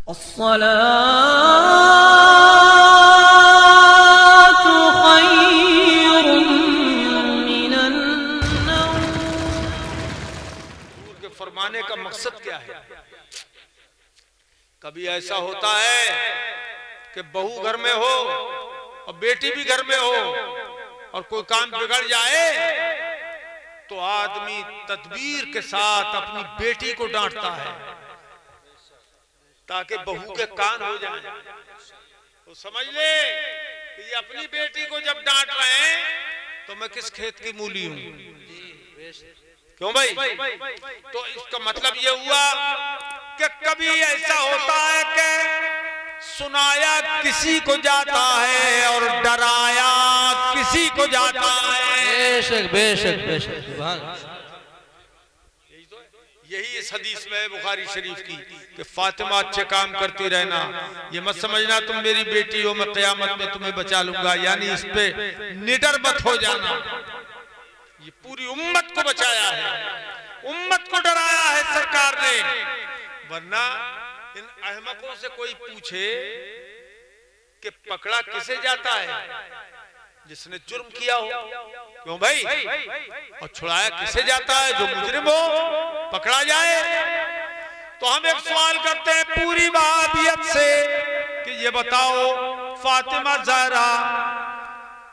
अस्सलातु खैरुम मिनन नौम। हुजूर के फरमाने का मकसद क्या है? कभी ऐसा होता है कि बहू घर में हो और बेटी भी घर में हो और कोई काम बिगड़ जाए तो आदमी तदबीर के साथ अपनी बेटी को डांटता है ताकि बहू के कान हो जाए। तो समझ ले कि ये अपनी बेटी को जब डांट रहे हैं तो मैं किस खेत की मूली हूं? क्यों भाई? तो इसका मतलब ये हुआ कि कभी ऐसा होता है कि सुनाया किसी को जाता है और डराया किसी को जाता है। बेशक बेशक बेशक। यही इस हदीस में है बुखारी शरीफ की कि फातिमा अच्छे काम करती रहना, ये मत समझना तुम मेरी बेटी हो मैं क़यामत में तुम्हें बचा लूंगा, यानी इस पे निडर मत हो जाना। ये पूरी उम्मत को बचाया है, उम्मत को डराया है सरकार ने। वरना इन अहमकों से कोई पूछे कि पकड़ा किसे जाता है? जिसने जुर्म किया हो। क्यों भाई? और छुड़ाया किसे जाता है? जो मुजरिम हो पकड़ा जाए। तो हम एक सवाल करते हैं पूरी वहाबियत से कि ये बताओ फातिमा ज़हरा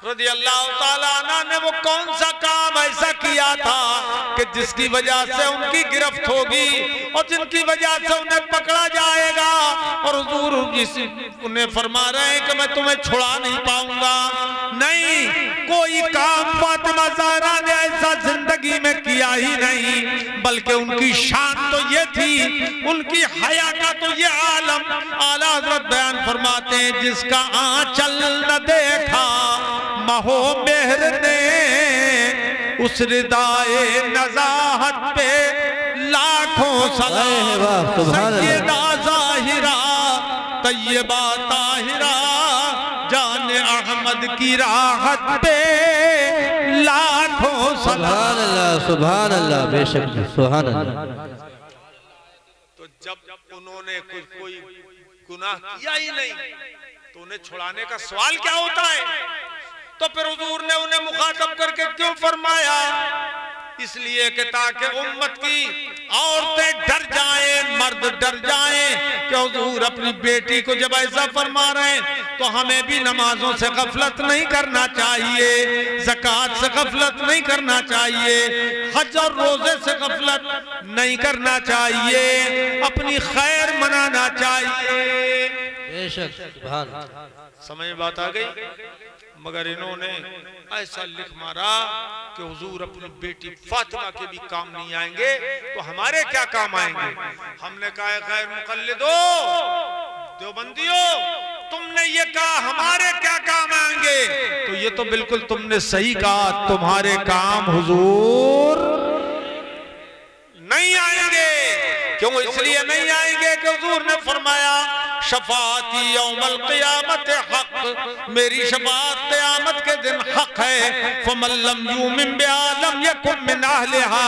रज़ियल्लाहु ताला अन्हा ने वो कौन सा काम ऐसा किया था कि जिसकी वजह से उनकी गिरफ्त होगी और जिनकी वजह से उन्हें पकड़ा जाएगा? और हुजूर उन्हें फरमा रहे हैं कि मैं तुम्हें छुड़ा नहीं पाऊंगा। नहीं, कोई काम फातिमा ज़हरा ने ऐसा जिंदगी में किया ही नहीं, बल्कि उनकी शान तो ये थी, उनकी हया का तो ये आलम आला हज़रत बयान फरमाते हैं जिसका आंचल न देखा महो मेहर ने उस रिदाए नज़ाहत पे लाखों सलाम। सय्यदा ज़ाहिरा तय्यबा ताहिरा जान अहमद की राहत पे लाखों सलाम। सुभान अल्लाह बेशक सुभान अल्लाह। तो जब उन्होंने कोई गुनाह किया ही नहीं तो उन्हें छुड़ाने का सवाल क्या होता है? तो फिर हुजूर ने उन्हें मुखातब करके क्यों फरमाया? इसलिए कि ताकि उम्मत की औरतें डर जाएं, मर्द डर जाएं कि हुजूर अपनी बेटी को जब ऐसा फरमा रहे हैं तो हमें भी नमाजों से गफलत नहीं करना चाहिए, ज़कात से गफलत नहीं करना चाहिए, हज और रोजे से गफलत नहीं करना चाहिए, अपनी खैर मनाना चाहिए। बेशक सुभान। समझ में बात आ गई? मगर इन्होंने ऐसा लिख मारा कि हुजूर अपनी बेटी फातिमा के भी काम नहीं आएंगे तो हमारे क्या काम आएंगे? हमने कहा खैर मुकल्लिदो देवबंदियो, तुमने ये कहा हमारे क्या काम आएंगे, तो ये तो बिल्कुल तुमने सही कहा, तुम्हारे काम हुजूर नहीं आएंगे। क्यों इसलिए नहीं आएंगे कि हुजूर ने फरमाया शफाअती यौमल क़ियामत हक, मेरी शफाअत क़यामत के दिन हक है। फमन लम युमिन बिहा लम यकुन मिन अहलिहा,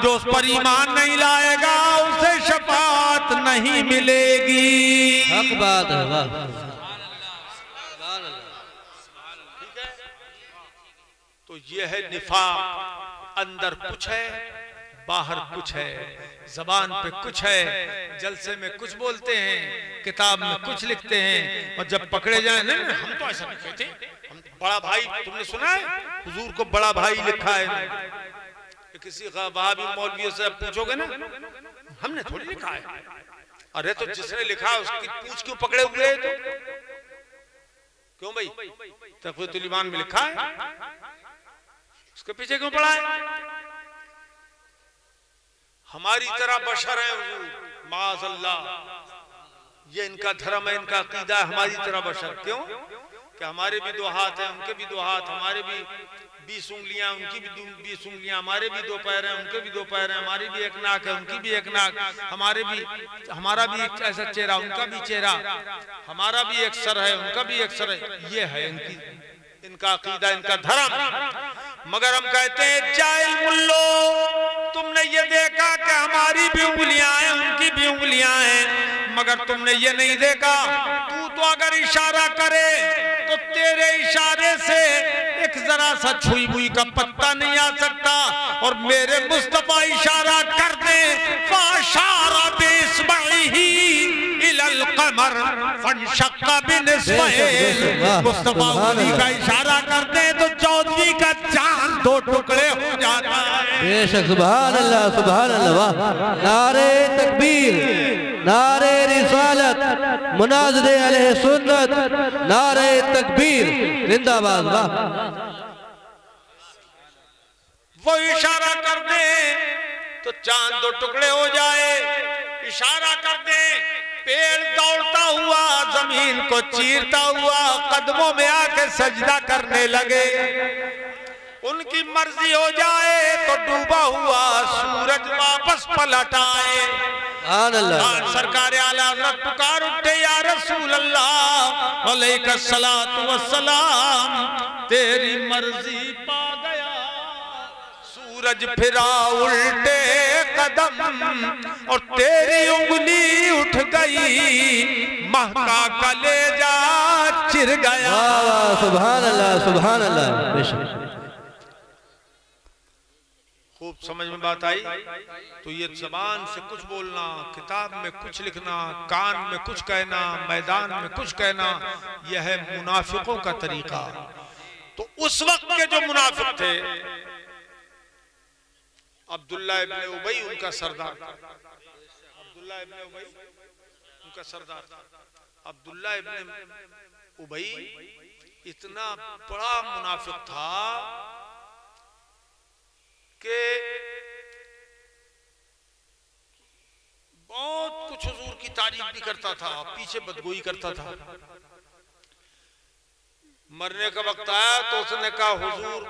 जो उस पर ईमान नहीं लाएगा उसे शफाअत नहीं मिलेगी। हक बात है। वाह ठीक है। तो ये है निफाक, अंदर कुछ है बाहर कुछ है, जबान पे कुछ है, जलसे में कुछ बोलते हैं, किताब में कुछ लिखते हैं, और जब पकड़े जाए ना हम तो ऐसा नहीं कहते, हम बड़ा भाई, तुमने सुना है हुजूर को बड़ा भाई लिखा है? किसी वहाबी मौलवी से पूछोगे ना हमने थोड़ी लिखा है। अरे तो जिसने लिखा है उसकी पूछ क्यों पकड़े हुए? तो क्यों भाई? तक़वीयतुल ईमान में लिखा है, उसके पीछे क्यों पड़ा है? हमारी तरह बशर है हुजूर, माज़अल्लाह, ये इनका धर्म है, इनका अकीदा है, हमारी तरह बशर। क्यों कि हमारे भी दो हाथ हैं, उनके भी दो हाथ, हमारे भी 20 उंगलियां, उनकी भी 20 उंगलियां, हमारे भी 2 पैर हैं, उनके भी 2 पैर हैं, हमारी भी एक नाक है, उनकी भी एक नाक, हमारा भी एक ऐसा चेहरा, उनका भी चेहरा, हमारा भी एक सर है, उनका भी एक सर है। ये है इनका अकीदा, इनका धर्म। मगर हम कहते हैं जाहिल मुल्लो, तुमने ये देखा कि हमारी भी उंगलियां हैं, उनकी भी उंगलियां हैं, मगर तुमने ये नहीं देखा, तू तो अगर इशारा करे तो तेरे इशारे से एक जरा सा छुई बुई का पत्ता नहीं आ सकता, और मेरे मुस्तफा इशारा कर दे फाशारा बिस्बाही इलल कमर फनशक्का बिनिस्फैन, मुस्तफा वली का इशारा कर दे तो चौधरी का चांद दो टुकड़े हो जाता है। बेशक, सुभान अल्लाह, सुभान अल्लाह। नारे तकबीर, नारे रिसालत, मुनाज़िर अहले सुन्नत, नारे तकबीर, जिंदाबाद। वाह, वो इशारा कर दे तो चांद दो टुकड़े हो जाए, इशारा कर दे पेड़ दौड़ता हुआ जमीन को चीरता हुआ कदमों में आके सजदा करने लगे, उनकी मर्जी हो जाए तो डूबा हुआ सूरज वापस पलट आए। सरकार आला हज़रत पुकार उठे, या रसूल अल्लाह अलैका सलातु वस्सलाम, तेरी मर्जी पा गया, सूरज फिरा उल्टे कदम और तेरी उंगली उठ गई, महका कलेजा चिर गया। सुभान अल्लाह, सुभान अल्लाह। बेशक, खूब समझ में बात आई। तो ये जबान से कुछ बोलना, किताब में कुछ लिखना, कान में कुछ कहना, मैदान में कुछ कहना, यह है मुनाफिकों का तरीका। तो उस वक्त के जो मुनाफिक थे, अब्दुल्ला इब्न उबई उनका सरदार, अब्दुल्ला इब्न उबई उनका सरदार। अब्दुल्ला इब्न उबई इतना बड़ा मुनाफिक था कि बहुत कुछ हुजूर की तारीफ भी करता था, पीछे बदगोई करता था। मरने का वक्त आया तो उसने कहा, हुजूर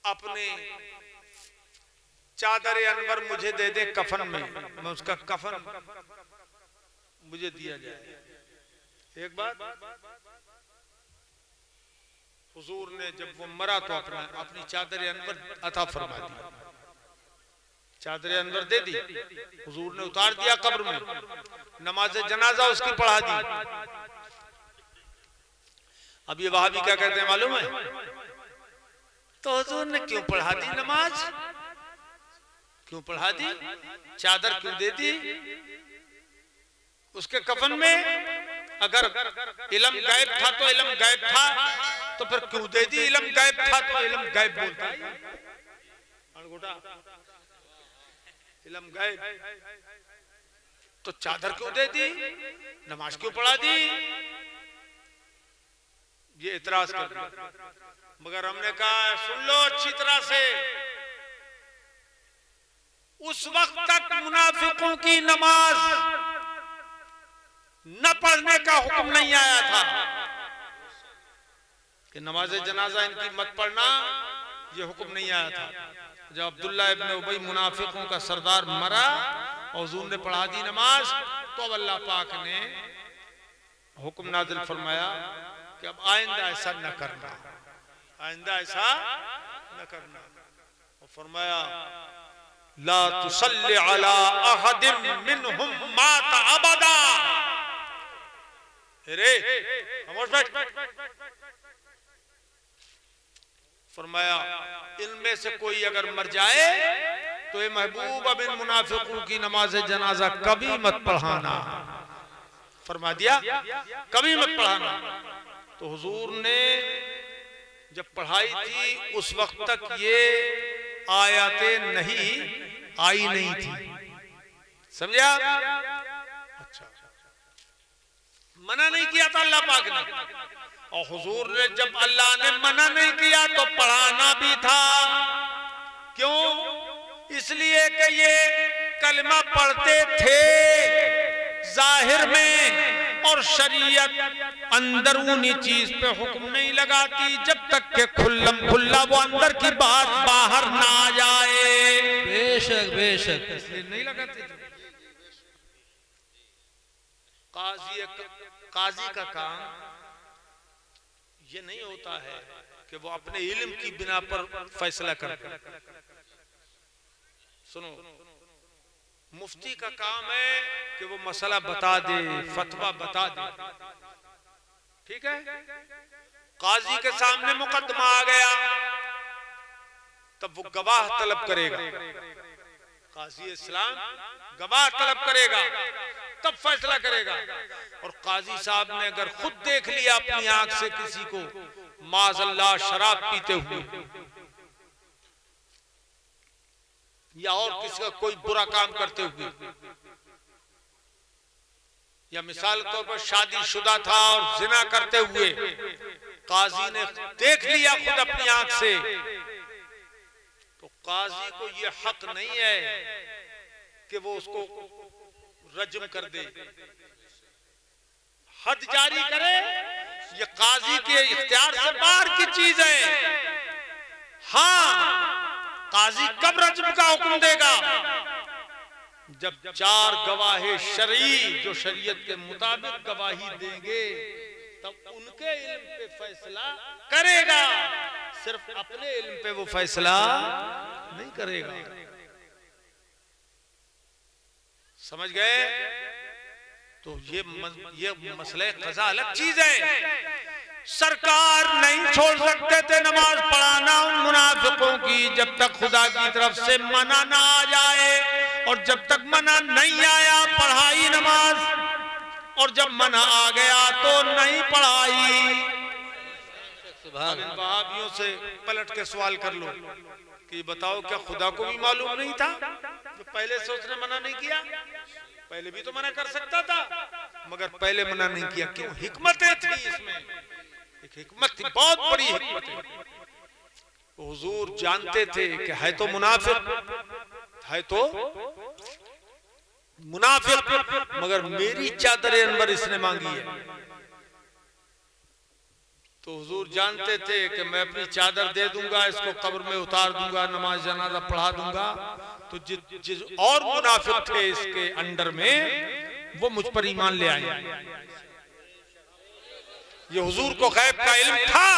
अपने चादर अनवर मुझे दे दे कफन में, मैं उसका कफन मुझे दिया जाए। एक बात हुजूर ने जब वो मरा तो अपनी चादर अनवर अता फरमा दी, चादर अनवर दे दी, हुजूर ने उतार दिया कब्र में, नमाज जनाजा उसकी पढ़ा दी। अब ये वहां भी क्या कहते हैं मालूम है? तो हुजूर ने क्यों पढ़ा दी नमाज, क्यों पढ़ा दी, चादर क्यों दे दी उसके कफन में? अगर इल्म गायब था तो इल्म गायब था, तो फिर क्यों दे दी? इल्म गायब था तो इल्म गायब बोलता है, इल्म गायब, तो चादर क्यों दे दी, नमाज क्यों पढ़ा दी? ये इतराज कर दिया। मगर हमने कहा सुन लो अच्छी तरह से, उस वक्त तक मुनाफिकों की नमाज न पढ़ने का हुक्म नहीं आया था कि नमाज जनाजा इनकी मत पढ़ना, ये हुक्म नहीं आया था। जब अब्दुल्ला इब्न उबई मुनाफिकों का सरदार मरा और हुजूर ने पढ़ा दी नमाज, तो अब अल्लाह पाक ने हुक्म नाज़िल फरमाया कि अब आइंदा ऐसा न करना, आइंदा ऐसा न करना। और फरमाया ला तुसल्ली अला अहदिम मिनहुम मात अबदा, रे खामोश बैठ। फरमाया इनमें से कोई अगर मर जाए तो ये महबूब अब इन मुनाफिकों की नमाज जनाजा कभी मत पढ़ाना, फरमा दिया कभी मत पढ़ाना। तो हुजूर ने जब पढ़ाई थी उस वक्त तक ये आयतें नहीं आई नहीं थी, समझा? अच्छा, मना नहीं किया था अल्लाह पाक ने, और हुजूर ने जब अल्लाह ने मना नहीं किया तो पढ़ाना भी था। क्यों? इसलिए कि ये कलमा पढ़ते थे जाहिर में, और शरीयत अंदरूनी चीज पे हुक्म नहीं लगाती जब तक के खुल्लम खुल्ला वो अंदर की बात बाहर ना आ जाए। बेशक बेशक, इसलिए नहीं लगाते। काजी का काम ये नहीं होता है कि वो अपने इल्म की बिना पर फैसला करे। सुनो, मुफ्ती का काम है कि वो मसला बता दे, फतवा बता दे, ठीक है। काजी के सामने मुकदमा आ गया, तब वो गवाह तलब करेगा, काजी इस्लाम गवाह तलब करेगा, तब फैसला करेगा। और काजी साहब ने अगर खुद देख लिया अपनी आंख से किसी को माज़अल्लाह शराब पीते हुए या और किसी का कोई बुरा काम करते हुए, या मिसाल के तौर पर शादीशुदा था और जिना करते हुए काजी ने देख लिया खुद अपनी आंख से, तो काजी को यह हक नहीं है कि वो उसको रज्म कर दे, हद जारी करे। ये काजी के इख्तियार से बाहर की चीज है। हाँ, काजी कब रज्म का हुक्म देगा? जब 4 गवाहे शरई जो शरीयत के मुताबिक गवाही देंगे, तब उनके इल्म पे फैसला करेगा, सिर्फ अपने इल्म पे वो फैसला नहीं करेगा। समझ गए? तो ये मसले कज़ा अलग चीज है। सरकार नहीं छोड़ सकते थे नमाज पढ़ाना उन मुनाफिकों की जब तक खुदा की तरफ से मना ना आ जाए, और जब तक मना नहीं आया पढ़ाई नमाज, और जब मना आ गया तो नहीं पढ़ाई। वहाबियों से पलट के सवाल कर लो कि बताओ क्या खुदा को भी मालूम नहीं था जो पहले से उसने मना नहीं किया? पहले भी तो मना कर सकता था, मगर पहले मना नहीं किया। क्यों? हिकमतें थी इसमें, एक हिकमत थी, बहुत बड़ी हिकमत है। हुजूर जानते थे कि है तो मुनाफिक, है तो मुनाफिक, मगर मेरी चादर अनवर इसने मांगी है। तो हुजूर जानते थे कि मैं अपनी चादर दे दूंगा, इसको कब्र में उतार दूंगा, नमाज जनाजा पढ़ा दूंगा, तो जिस और मुनाफिक थे इसके अंडर में वो मुझ पर ईमान ले आए। ये हुजूर को गैब का इल्म था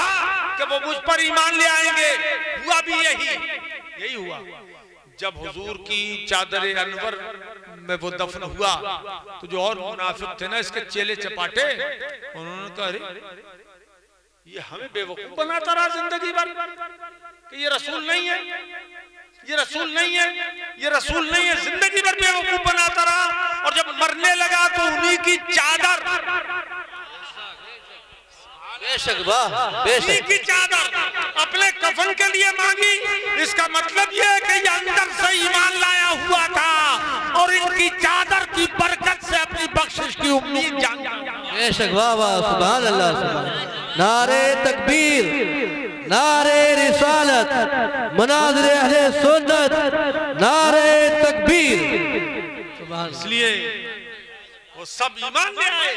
कि वो मुझ पर ईमान ले आएंगे। हुआ भी यही हुआ। जब हुजूर की चादर अनवर में वो दफन हुआ, तो जो और मुनाफिक थे ना इसके चेले चपाटे, उन्होंने कहा अरे ये हमें बेवकूफ बनाता रहा जिंदगी भर कि ये रसूल नहीं है, ये रसूल नहीं है, ये रसूल नहीं है, जिंदगी भर बेवकूफ बनाता रहा। और जब मरने लगा तो उन्हीं की चादर, बेशक वाह, बेशक की चादर अपने कफन के लिए मांगी। इसका मतलब यह है कि ये अंदर से ईमान लाया हुआ था और इनकी चादर की बरकत से अपनी बख्शिश की उम्मीद जानता। बेशक वाह वाह, सुभान अल्लाह, सुभान। नारे तकबीर, नारे रिसालत, मुनाज़िर अहले सुन्नत, नारे तकबीर। इसलिए वो सब ईमान ले आए।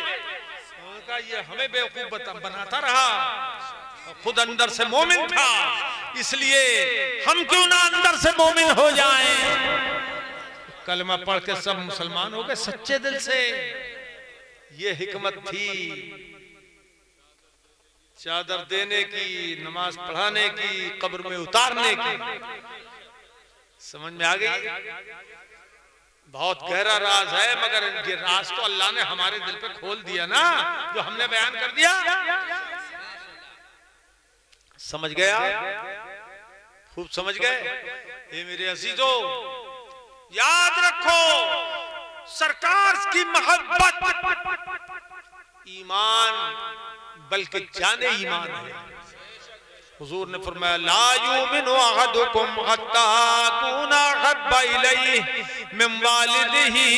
ये हमें बेवकूफ बनाता रहा, खुद अंदर से मोमिन था, इसलिए हम क्यों ना अंदर से मोमिन हो जाएं। कलमा पढ़ के सब मुसलमान हो गए सच्चे दिल से। ये हिकमत थी चादर देने की, नमाज पढ़ाने की, कब्र में उतारने की। समझ में आ गई? बहुत गहरा राज है, मगर ये राज तो अल्लाह ने हमारे दिल पे खोल दिया ना, जो हमने बयान कर दिया। समझ गया? खूब समझ गए? ये मेरे अजीजों, याद रखो, सरकार की मोहब्बत ईमान बल्कि जाने ईमान है। हुजूर ने फरमाया ला युमिनु अहदुकुम हत्ता कुना हब्बा इलैहि मिन वालिदिही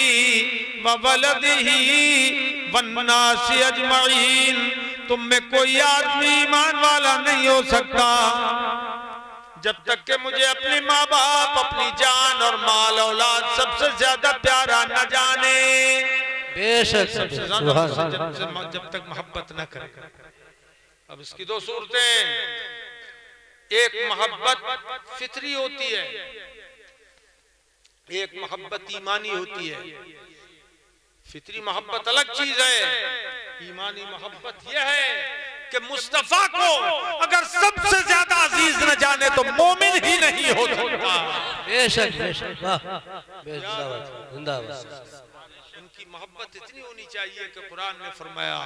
व वलदिही वन्नासि अजमईन। तुम में कोई आदमी ईमान वाला नहीं हो सकता जब तक कि मुझे अपने माँ बाप, अपनी जान और माल औलाद सबसे ज्यादा प्यारा न जाने। बेशक सबसे ज्यादा जब तक मोहब्बत न करे। अब इसकी 2 सूरतें, एक मोहब्बत फितरी होती है, एक मोहब्बत ईमानी होती है। फितरी मोहब्बत अलग चीज है, ईमानी मोहब्बत यह है कि मुस्तफा को अगर सबसे ज्यादा अजीज न जाने तो मोमिन ही नहीं हो सकता। बेशक बेशक, वाह, जिंदाबाद। उनकी मोहब्बत इतनी होनी चाहिए कि कुरान ने फरमाया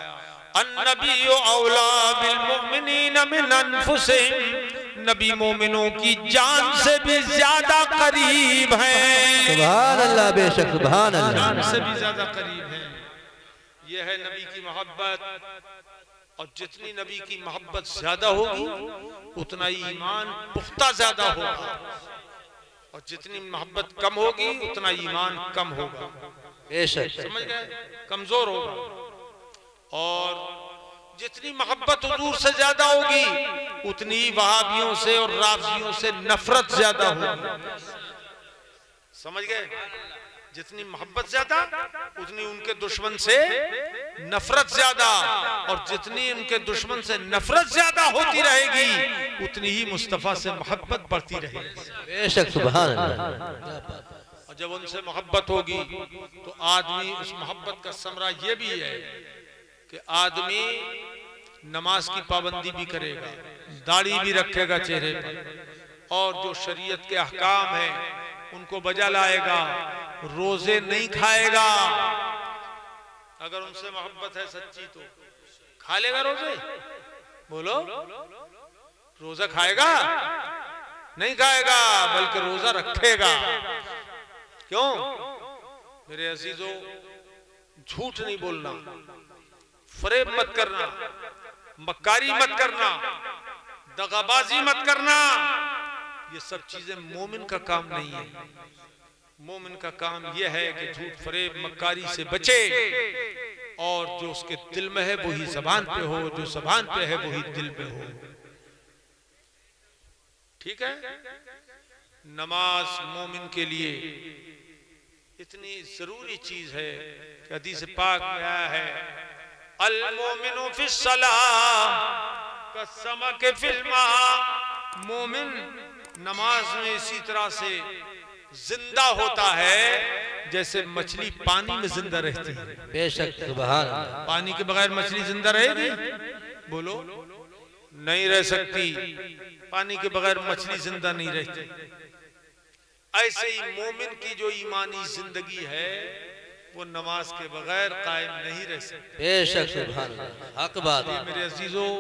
अन्नबिय्यु औला बिल मुमिनीन मिन अनफुसिहिम, नबी मोमिनों की जान से भी ज्यादा करीब हैं। सुभान अल्लाह, बेशक सुभान अल्लाह, जान से भी ज्यादा करीब हैं। यह है नबी की मोहब्बत। और जितनी नबी की मोहब्बत ज्यादा होगी उतना ही ईमान पुख्ता ज्यादा होगा, और जितनी मोहब्बत कम होगी उतना ईमान कम होगा। बेशक, समझ गए, कमजोर होगा। और जितनी मोहब्बत हुजूर से ज्यादा होगी उतनी ही वहाबियों से और राफजियों से नफरत ज्यादा होगी। समझ गए, जितनी मोहब्बत ज्यादा उतनी उनके दुश्मन से नफरत ज्यादा, और जितनी उनके दुश्मन से नफरत ज्यादा होती रहेगी उतनी ही मुस्तफा से मोहब्बत बढ़ती रहेगी। बेशक सुभान अल्लाह। और जब उनसे मोहब्बत होगी तो आदमी उस मोहब्बत का समरा ये भी है कि आदमी नमाज की पाबंदी भी करेगा, दाढ़ी भी रखेगा चेहरे पर, और जो शरीयत के अहकाम है उनको बजा लाएगा, रोजे नहीं खाएगा। अगर उनसे मोहब्बत है सच्ची तो खा लेगा रोजे? बोलो, रोजा खाएगा? नहीं खाएगा, बल्कि रोजा रखेगा। क्यों? मेरे अजीजों, झूठ नहीं बोलना, फरेब मत करना, मक्कारी मत करना, दगाबाजी मत करना, ये सब चीजें मोमिन का काम नहीं है। मोमिन का काम यह है कि झूठ फरेब मक्कारी से बचे, और जो उसके दिल में है वही ज़बान पे हो, जो ज़बान पे है वही दिल में हो। ठीक है? नमाज मोमिन के लिए इतनी जरूरी चीज है कि हदीस पाक में आया है अल मोमिनु फिस्सलाह कसमक फिल मा, मोमिन नमाज में इसी तरह से जिंदा होता है जैसे मछली पानी में जिंदा रहती है। बेशक सुभान अल्लाह। पानी के बगैर मछली जिंदा रहेगी? बोलो, नहीं रह सकती। पानी के बगैर मछली जिंदा नहीं रहती। ऐसे ही मोमिन की जो ईमानी जिंदगी है वो नमाज के बगैर कायम नहीं रह सकती। बेशक सुभान अल्लाह, हक बात। मेरे अजीजों,